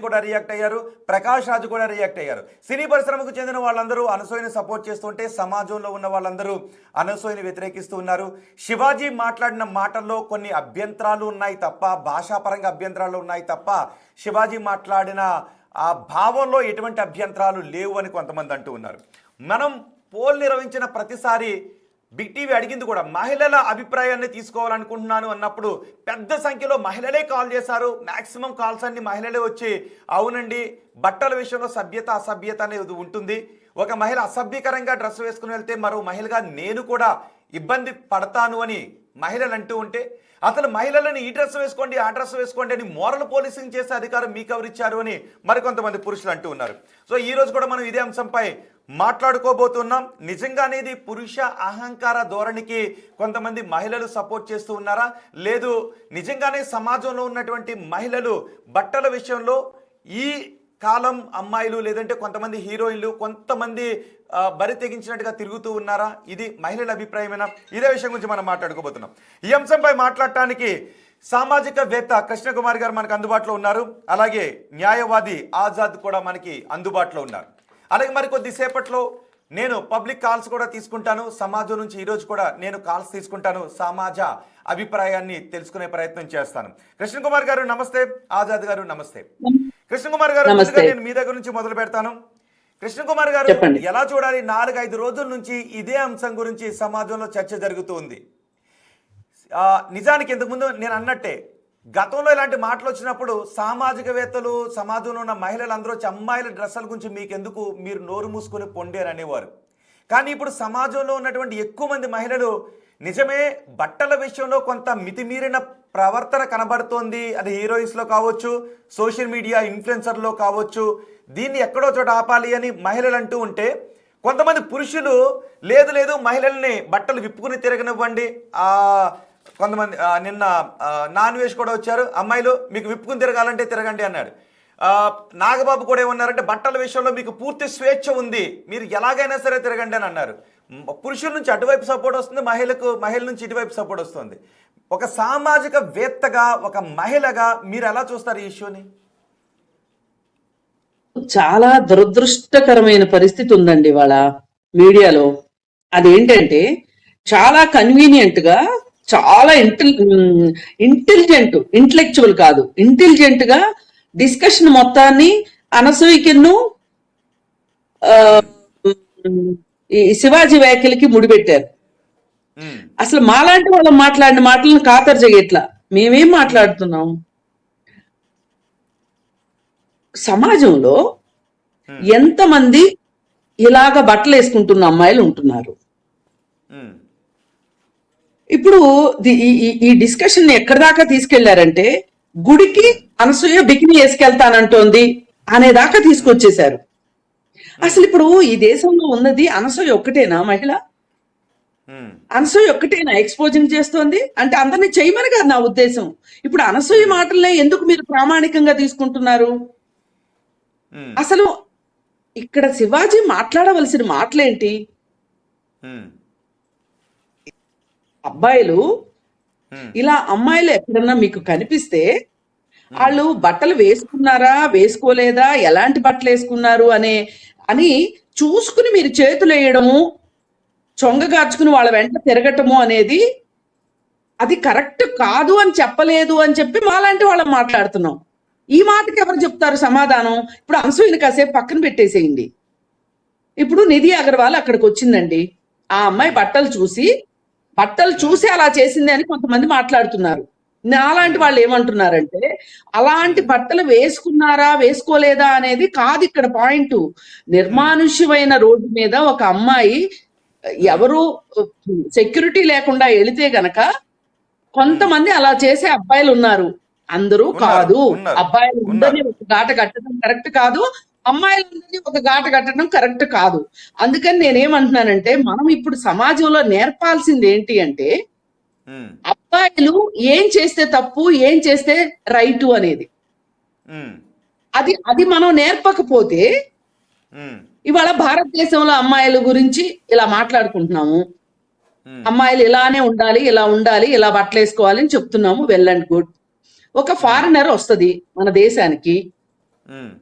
కూడా రియాక్ట్ అయ్యారు, ప్రకాష్ రాజు కూడా రియాక్ట్ అయ్యారు. సినీ పరిశ్రమకు చెందిన వాళ్ళందరూ అనసూయని సపోర్ట్ చేస్తుంటే సమాజంలో ఉన్న వాళ్ళందరూ అనసూయని వ్యతిరేకిస్తూ ఉన్నారు. శివాజీ మాట్లాడిన మాటల్లో కొన్ని అభ్యంతరాలు ఉన్నాయి తప్ప, భాషాపరంగా అభ్యంతరాలు ఉన్నాయి తప్ప శివాజీ మాట్లాడిన ఆ భావంలో ఎటువంటి అభ్యంతరాలు లేవు అని కొంతమంది అంటూ ఉన్నారు. మనం పోల్ నిర్వహించిన ప్రతిసారి బిగ్ టీవీ అడిగింది కూడా మహిళల అభిప్రాయాన్ని తీసుకోవాలనుకుంటున్నాను అన్నప్పుడు పెద్ద సంఖ్యలో మహిళలే కాల్ చేశారు. మ్యాక్సిమం కాల్స్ అన్ని మహిళలే వచ్చి అవునండి, బట్టల విషయంలో సభ్యత అసభ్యత అనేది ఉంటుంది. ఒక మహిళ అసభ్యకరంగా డ్రెస్ వేసుకుని వెళ్తే మరో మహిళగా నేను కూడా ఇబ్బంది పడతాను అని మహిళలు అంటూ ఉంటే, అసలు మహిళలను ఈ డ్రెస్ వేసుకోండి ఆ డ్రెస్ వేసుకోండి అని మోరల్ పోలీసింగ్ చేసే అధికారం మీకు ఎవరిచ్చారు అని మరికొంతమంది పురుషులు అంటూ ఉన్నారు. సో ఈ రోజు కూడా మనం ఇదే అంశంపై మాట్లాడుకోబోతున్నాం. నిజంగానే ఇది పురుష అహంకార ధోరణికి కొంతమంది మహిళలు సపోర్ట్ చేస్తూ ఉన్నారా, లేదు నిజంగానే సమాజంలో ఉన్నటువంటి మహిళలు బట్టల విషయంలో ఈ కాలం అమ్మాయిలు లేదంటే కొంతమంది హీరోయిన్లు కొంతమంది బరి తెగించినట్టుగా తిరుగుతూ ఉన్నారా, ఇది మహిళల అభిప్రాయమేనా? ఇదే విషయం గురించి మనం మాట్లాడుకోబోతున్నాం. ఈ అంశంపై మాట్లాడటానికి సామాజికవేత్త కృష్ణకుమార్ గారు మనకు అందుబాటులో ఉన్నారు. అలాగే న్యాయవాది ఆజాద్ కూడా మనకి అందుబాటులో ఉన్నారు. అలాగే మరి కొద్దిసేపట్లో నేను పబ్లిక్ కాల్స్ కూడా తీసుకుంటాను. సమాజం నుంచి ఈరోజు కూడా నేను కాల్స్ తీసుకుంటాను. సమాజ అభిప్రాయాన్ని తెలుసుకునే ప్రయత్నం చేస్తాను. కృష్ణకుమార్ గారు నమస్తే, ఆజాద్ గారు నమస్తే. కృష్ణకుమార్ గారు నేను మీ దగ్గర నుంచి మొదలు పెడతాను. కృష్ణకుమార్ గారు ఎలా చూడాలి? 4-5 రోజుల నుంచి ఇదే అంశం గురించి సమాజంలో చర్చ జరుగుతుంది. నిజానికి ఇంతకుముందు నేను అన్నట్టే గతంలో ఇలాంటి మాటలు వచ్చినప్పుడు సామాజికవేత్తలు సమాజంలో ఉన్న మహిళలందరూ వచ్చి అమ్మాయిల డ్రెస్సుల గురించి మీకెందుకు, మీరు నోరు మూసుకొని పొండేరు అనేవారు. కానీ ఇప్పుడు సమాజంలో ఉన్నటువంటి ఎక్కువ మంది మహిళలు నిజమే బట్టల విషయంలో కొంత మితిమీరిన ప్రవర్తన కనబడుతోంది. అది హీరోయిన్స్లో కావచ్చు, సోషల్ మీడియా ఇన్ఫ్లుయెన్సర్లో కావచ్చు. దీన్ని ఎక్కడో చోట ఆపాలి అని మహిళలు అంటూ ఉంటే, కొంతమంది పురుషులు లేదు లేదు మహిళల్ని బట్టలు విప్పుకుని తిరగనివ్వండి, కొంతమంది నిన్న నాన్ వెజ్ కూడా వచ్చారు, అమ్మాయిలు మీకు విప్పుకుని తిరగాలంటే తిరగండి అన్నాడు. నాగబాబు కూడా ఏమన్నారంటే బట్టల విషయంలో మీకు పూర్తి స్వేచ్ఛ ఉంది, మీరు ఎలాగైనా సరే తిరగండి అని అన్నారు. పురుషుల నుంచి అటువైపు సపోర్ట్ వస్తుంది, మహిళ నుంచి ఇటువైపు సపోర్ట్ వస్తుంది. ఒక సామాజిక వేత్తగా, ఒక మహిళగా మీరు ఎలా చూస్తారు ఈ ఇష్యూని? చాలా దురదృష్టకరమైన పరిస్థితి ఉందండి వాళ్ళ మీడియాలో. అదేంటంటే చాలా కన్వీనియంట్ గా, చాలా ఇంటెలెక్చువల్ కాదు, ఇంటెలిజెంట్ గా డిస్కషన్ మొత్తాన్ని అనసూయకిన్ను ఈ శివాజీ వ్యాఖ్యలకి ముడిపెట్టారు. అసలు మాలాంటి వాళ్ళు మాట్లాడిన మాటలను ఖాతరు చేయట్లా. మేమేం మాట్లాడుతున్నాం? సమాజంలో ఎంతమంది ఇలాగ బట్టలు వేసుకుంటున్న అమ్మాయిలు ఉంటున్నారు. ఇప్పుడు ఈ డిస్కషన్ ఎక్కడి దాకా తీసుకెళ్లారంటే గుడికి అనసూయ బికిని వేసుకెళ్తానంటోంది అనేదాకా తీసుకొచ్చేశారు. అసలు ఇప్పుడు ఈ దేశంలో ఉన్నది అనసూయ ఒక్కటేనా మహిళ? అనసూయ ఒక్కటేనా ఎక్స్పోజింగ్ చేస్తోంది? అంటే అందరినీ చేయమని కాదు నా ఉద్దేశం. ఇప్పుడు అనసూయ మాటలనే ఎందుకు మీరు ప్రామాణికంగా తీసుకుంటున్నారు? అసలు ఇక్కడ శివాజీ మాట్లాడవలసిన మాటలేంటి? అబ్బాయిలు ఇలా అమ్మాయిలు ఎక్కడన్నా మీకు కనిపిస్తే వాళ్ళు బట్టలు వేసుకున్నారా వేసుకోలేదా, ఎలాంటి బట్టలు వేసుకున్నారు అని చూసుకుని మీరు చేతులు వేయడము, చొంగగార్చుకుని వాళ్ళ వెంట తిరగటము అనేది అది కరెక్ట్ కాదు అని చెప్పలేదు అని చెప్పి మాలాంటి వాళ్ళని మాట్లాడుతున్నాం. ఈ మాటకి ఎవరు చెప్తారు సమాధానం? ఇప్పుడు అనసూయని కాసేపు పక్కన పెట్టేసేయండి. ఇప్పుడు నిధి అగర్వాల్ అక్కడికి వచ్చిందండి. ఆ అమ్మాయి బట్టలు చూసి అలా చేసింది అని కొంతమంది మాట్లాడుతున్నారు. నాలాంటి వాళ్ళు ఏమంటున్నారంటే అలాంటి బట్టలు వేసుకున్నారా వేసుకోలేదా అనేది కాదు ఇక్కడ పాయింట్. నిర్మానుష్యమైన రోడ్డు మీద ఒక అమ్మాయి ఎవరు సెక్యూరిటీ లేకుండా వెళితే గనక కొంతమంది అలా చేసే అబ్బాయిలు ఉన్నారు. అందరూ కాదు. అబ్బాయిలు అందరినీ ఒక గాట కట్టడం కరెక్ట్ కాదు, అమ్మాయిలందరినీ ఒక గాట కట్టడం కరెక్ట్ కాదు. అందుకని నేనేమంటున్నానంటే మనం ఇప్పుడు సమాజంలో నేర్పాల్సింది ఏంటి అంటే అబ్బాయిలు ఏం చేస్తే తప్పు, ఏం చేస్తే రైటు అనేది. అది మనం నేర్పకపోతే ఇవాళ భారతదేశంలో అమ్మాయిల గురించి ఇలా మాట్లాడుకుంటున్నాము. అమ్మాయిలు ఇలానే ఉండాలి, ఇలా ఉండాలి, ఇలా బట్టలు వేసుకోవాలి అని చెప్తున్నాము. Well and good. ఒక ఫారినర్ వస్తుంది మన దేశానికి, ఉమ్,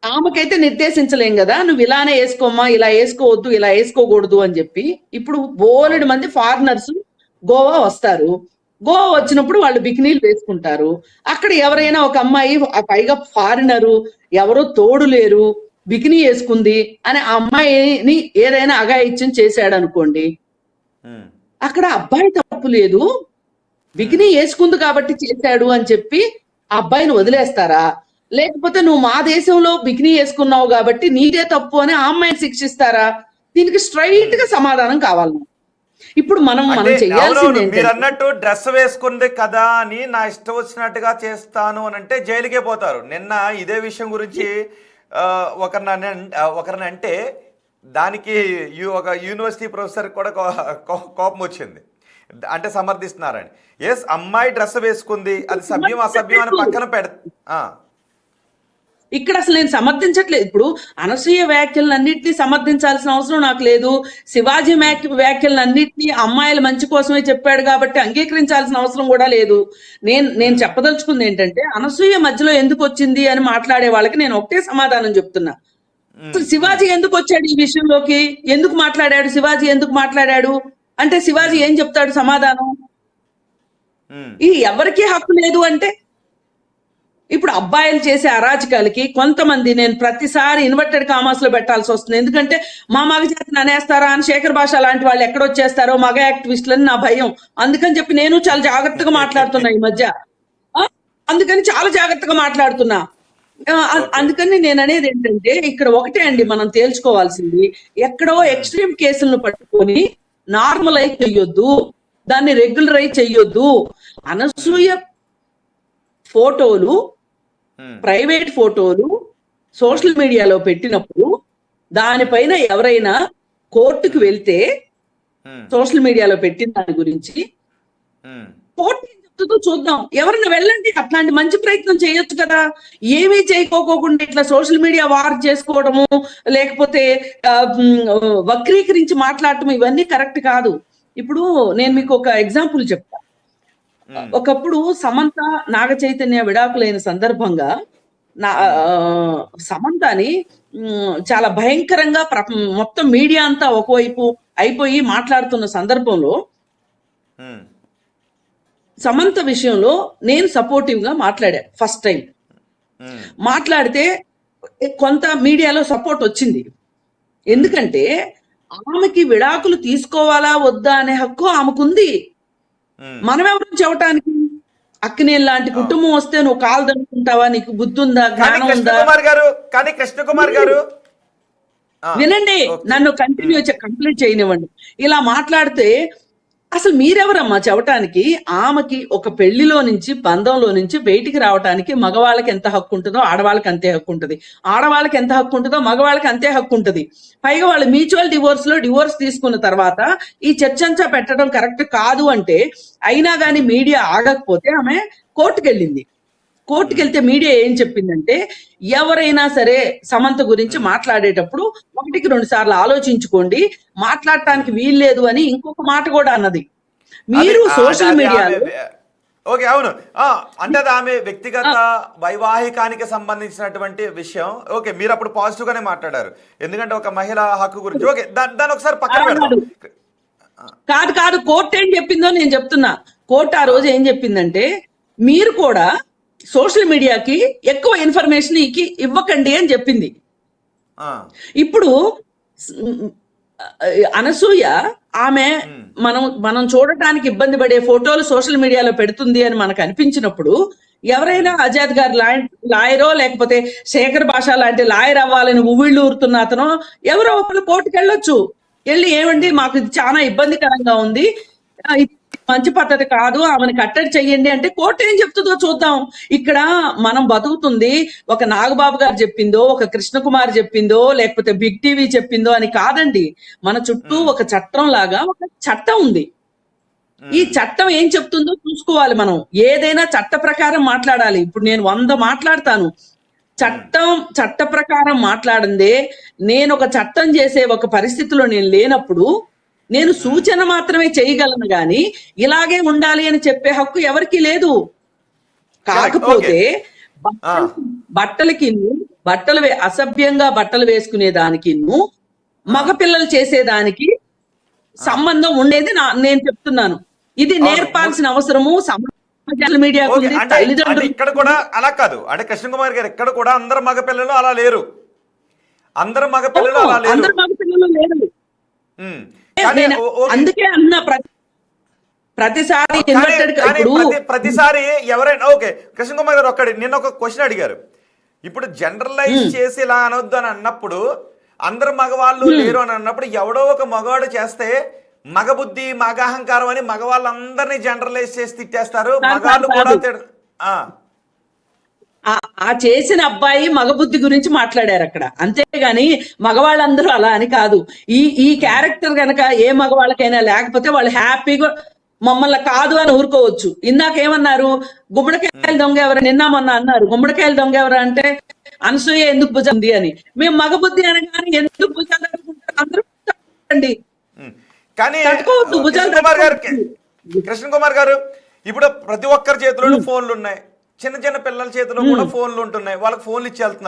ఆమెకైతే నిర్దేశించలేం కదా, నువ్వు ఇలానే వేసుకోమ్మా, ఇలా వేసుకోవద్దు, ఇలా వేసుకోకూడదు అని చెప్పి. ఇప్పుడు బోలెడు మంది ఫారినర్స్ గోవా వస్తారు. గోవా వచ్చినప్పుడు వాళ్ళు బికినీలు వేసుకుంటారు. అక్కడ ఎవరైనా ఒక అమ్మాయి, పైగా ఫారినరు, ఎవరో తోడు లేరు, బికినీ వేసుకుంది అని ఆ అమ్మాయిని ఏదైనా అఘాయిత్యం చేశాడు అనుకోండి, ఉమ్, అక్కడ అబ్బాయి తప్పు లేదు, బికినీ వేసుకుంది కాబట్టి చేశాడు అని చెప్పి ఆ అబ్బాయిని వదిలేస్తారా? లేకపోతే నువ్వు మా దేశంలో బికినీ వేసుకున్నావు కాబట్టి నీదే తప్పు అని ఆ అమ్మాయిని శిక్షిస్తారా? దీనికి స్ట్రైట్ గా సమాధానం కావాలి. ఇప్పుడు మనం అంటే చేయాల్సింది అవునవును, మీరు ఏంటంటే, అన్నట్టు డ్రెస్ వేసుకుంది కదా అని నా ఇష్టం వచ్చినట్టుగా చేస్తాను అని అంటే జైలుకే పోతారు. నిన్న ఇదే విషయం గురించి ఒకరిని అంటే దానికి ఒక యూనివర్సిటీ ప్రొఫెసర్ కూడా కోపం వచ్చింది. అంటే సమర్థిస్తున్నారని. ఎస్, అమ్మాయి డ్రెస్ వేసుకుంది, అది సభ్యం అసభ్యం అని పక్కన ఇక్కడ అసలు నేను సమర్థించట్లేదు. ఇప్పుడు అనసూయ వ్యాఖ్యలన్నింటినీ సమర్థించాల్సిన అవసరం నాకు లేదు. శివాజీ వ్యాఖ్యలన్నింటినీ అమ్మాయిల మంచి కోసమే చెప్పాడు కాబట్టి అంగీకరించాల్సిన అవసరం కూడా లేదు. నేను చెప్పదలుచుకుంది ఏంటంటే, అనసూయ మధ్యలో ఎందుకు వచ్చింది అని మాట్లాడే వాళ్ళకి నేను ఒకటే సమాధానం చెప్తున్నా. అసలు శివాజీ ఎందుకు వచ్చాడు ఈ విషయంలోకి? ఎందుకు మాట్లాడాడు? శివాజీ ఎందుకు మాట్లాడాడు అంటే శివాజీ ఏం చెప్తాడు సమాధానం? ఈ ఎవరికి హక్కు లేదు అంటే, ఇప్పుడు అబ్బాయిలు చేసే అరాచకాలకి కొంతమంది, నేను ప్రతిసారి ఇన్వర్టెడ్ కామర్స్ లో పెట్టాల్సి వస్తుంది, ఎందుకంటే మా మగ జాతిని అనేస్తారా అని శేఖర్ భాష లాంటి వాళ్ళు ఎక్కడొచ్చేస్తారో మగ యాక్టివిస్టులని నా భయం. అందుకని చెప్పి నేను చాలా జాగ్రత్తగా మాట్లాడుతున్నా ఈ మధ్య. అందుకని చాలా జాగ్రత్తగా మాట్లాడుతున్నా. అందుకని నేను అనేది ఏంటంటే, ఇక్కడ ఒకటే అండి మనం తేల్చుకోవాల్సింది, ఎక్కడో ఎక్స్ట్రీమ్ కేసులను పట్టుకొని నార్మలైజ్ చెయ్యొద్దు, దాన్ని రెగ్యులరైజ్ చెయ్యొద్దు. అనసూయ ఫోటోలు, ప్రైవేట్ ఫోటోలు సోషల్ మీడియాలో పెట్టినప్పుడు దానిపైన ఎవరైనా కోర్టుకు వెళ్తే, సోషల్ మీడియాలో పెట్టిన దాని గురించి కోర్టు ఏం చెప్తుందో చూద్దాం. ఎవరైనా వెళ్ళండి, అట్లాంటి మంచి ప్రయత్నం చేయొచ్చు కదా. ఏమీ చేయకోకుండా ఇట్లా సోషల్ మీడియా వార్ చేసుకోవడము, లేకపోతే వక్రీకరించి మాట్లాడటం, ఇవన్నీ కరెక్ట్ కాదు. ఇప్పుడు నేను మీకు ఒక ఎగ్జాంపుల్ చెప్తా. ఒకప్పుడు సమంత నాగ చైతన్య విడాకులైన సందర్భంగా సమంతని చాలా భయంకరంగా మొత్తం మీడియా అంతా ఒకవైపు అయిపోయి మాట్లాడుతున్న సందర్భంలో సమంత విషయంలో నేను సపోర్టివ్ గా మాట్లాడా. ఫస్ట్ టైం మాట్లాడితే కొంత మీడియాలో సపోర్ట్ వచ్చింది. ఎందుకంటే ఆమెకి విడాకులు తీసుకోవాలా వద్దా అనే హక్కు ఆమెకుంది. మనం ఎవరు చెప్పటానికి? అక్కినేని లాంటి కుటుంబం వస్తే నువ్వు కాలు దనుకుంటావా? నీకు బుద్ధి ఉందా, జ్ఞానం ఉందా? కృష్ణకుమార్ గారు వినండి, నన్ను కంప్లీట్ చేయనివ్వండి. ఇలా మాట్లాడితే అసలు మీరెవరమ్మా చెప్పటానికి? ఆమెకి ఒక పెళ్లిలో నుంచి, బంధంలో నుంచి బయటికి రావటానికి మగవాళ్ళకి ఎంత హక్కు ఉంటుందో ఆడవాళ్ళకి అంతే హక్కు ఉంటుంది. ఆడవాళ్ళకి ఎంత హక్కు ఉంటుందో మగవాళ్ళకి అంతే హక్కు ఉంటుంది. పైగా వాళ్ళు మ్యూచువల్ డివోర్స్ తీసుకున్న తర్వాత ఈ చర్చంతా పెట్టడం కరెక్ట్ కాదు అంటే, అయినా కానీ మీడియా ఆగకపోతే ఆమె కోర్టుకెళ్ళింది. కోర్టుకెళ్తే మీడియా ఏం చెప్పిందంటే, ఎవరైనా సరే సమంత గురించి మాట్లాడేటప్పుడు 1-2 సార్లు ఆలోచించుకోండి, మాట్లాడటానికి వీల్లేదు అని ఇంకొక మాట కూడా అన్నది. మీరు సోషల్ మీడియాలో ఓకే, అవును, అంటే అది ఆమె వ్యక్తిగత వైవాహికానికి సంబంధించినటువంటి విషయం. ఓకే, మీరు అప్పుడు పాజిటివ్ గానే మాట్లాడారు, ఎందుకంటే ఒక మహిళ హక్కు గురించి. ఓకే, దాన్ని ఒకసారి పక్కన పెడదాం. కాదు, కోర్టు ఏం చెప్పిందో నేను చెప్తున్నా. కోర్టు ఆ రోజు ఏం చెప్పిందంటే, మీరు కూడా సోషల్ మీడియాకి ఎక్కువ ఇన్ఫర్మేషన్ ఇవ్వకండి అని చెప్పింది. ఇప్పుడు అనసూయ ఆమె మనం చూడటానికి ఇబ్బంది పడే ఫోటోలు సోషల్ మీడియాలో పెడుతుంది అని మనకు అనిపించినప్పుడు, ఎవరైనా ఆజాద్ గారు లాయరో లేకపోతే శేఖర్ భాష లాంటి లాయర్ అవ్వాలని ఉవ్విళ్ళు ఊరుతున్న అతను ఎవరో ఒకరు కోర్టుకు వెళ్ళొచ్చు. వెళ్ళి ఏమండి మాకు ఇది చాలా ఇబ్బందికరంగా ఉంది, మంచి పద్ధతి కాదు, ఆమెను కట్టడి చెయ్యండి అంటే కోర్టు ఏం చెప్తుందో చూద్దాం. ఇక్కడ మనం బతుకుతుంది ఒక నాగబాబు గారు చెప్పిందో, ఒక కృష్ణకుమార్ చెప్పిందో, లేకపోతే బిగ్ టీవీ చెప్పిందో అని కాదండి. మన చుట్టూ ఒక చట్టం లాగా ఒక చట్టం ఉంది. ఈ చట్టం ఏం చెప్తుందో చూసుకోవాలి. మనం ఏదైనా చట్ట ప్రకారం మాట్లాడాలి. ఇప్పుడు నేను 100 మాట్లాడతాను, చట్ట ప్రకారం మాట్లాడిందే. నేను ఒక చట్టం చేసే ఒక పరిస్థితిలో నేను లేనప్పుడు నేను సూచన మాత్రమే చేయగలను గాని ఇలాగే ఉండాలి అని చెప్పే హక్కు ఎవరికీ లేదు. కాకపోతే బట్టలకి అసభ్యంగా బట్టలు వేసుకునే దానికి మగపిల్లలు చేసేదానికి సంబంధం ఉండేది నేను చెప్తున్నాను. ఇది నేర్పాల్సిన అవసరము సోషల్ మీడియాకు ఓకే, ఉంది, అంటే తల్లిదండ్రులు. ఇక్కడ కూడా అలా కాదు. అంటే కృష్ణ కుమార్ గారు ఇక్కడ కూడా అందరు మగపిల్లలు అలా లేరు. అందరు మగపిల్లలు అలా లేరు. అందరు మగపిల్లలు లేరు. కానీ నేను అందుకే అన్న ప్రతిసారి ప్రతిసారి ఎవరైనా ఓకే కృష్ణ కుమార్ గారు ఒక్కడి నిన్న ఒక క్వశ్చన్ అడిగారు. ఇప్పుడు జనరలైజ్ చేసి ఇలా అనొద్దు అని అన్నప్పుడు, అందరు మగవాళ్ళు లేరు అని అన్నప్పుడు, ఎవడో ఒక మగవాడు చేస్తే మగబుద్ధి మగాహంకారం అని మగవాళ్ళందరినీ జనరలైజ్ చేసి తిట్టేస్తారు. మగాళ్ళు కూడా ఆ చేసిన అబ్బాయి మగబుద్ధి గురించి మాట్లాడారు అక్కడ, అంతేగాని మగవాళ్ళందరూ అలా అని కాదు. ఈ క్యారెక్టర్ గనక ఏ మగవాళ్ళకైనా లేకపోతే వాళ్ళు హ్యాపీగా మమ్మల్ని కాదు అని ఊరుకోవచ్చు. ఇందాకేమన్నారు, గుమ్మడికాయల దొంగ ఎవరు నిన్న మొన్న అన్నారు. గుమ్మడికాయల దొంగ ఎవరు అంటే అనసూయ ఎందుకు భుజం ఉంది అని. మేము మగబుద్ధి అనగానే ఎందుకు భుజాలు తట్టుకుంటారు అందరూ అండి. కానీ భుజాలు కృష్ణ కుమార్ గారు ఇప్పుడు ప్రతి ఒక్కరి చేతిలోనూ ఫోన్లు ఉన్నాయి. చిన్న చిన్న పిల్లల చేతిలో కూడా ఫోన్లు ఉంటున్నాయి. వాళ్ళకి ఫోన్లు ఇచ్చి వెళ్తున్నారు.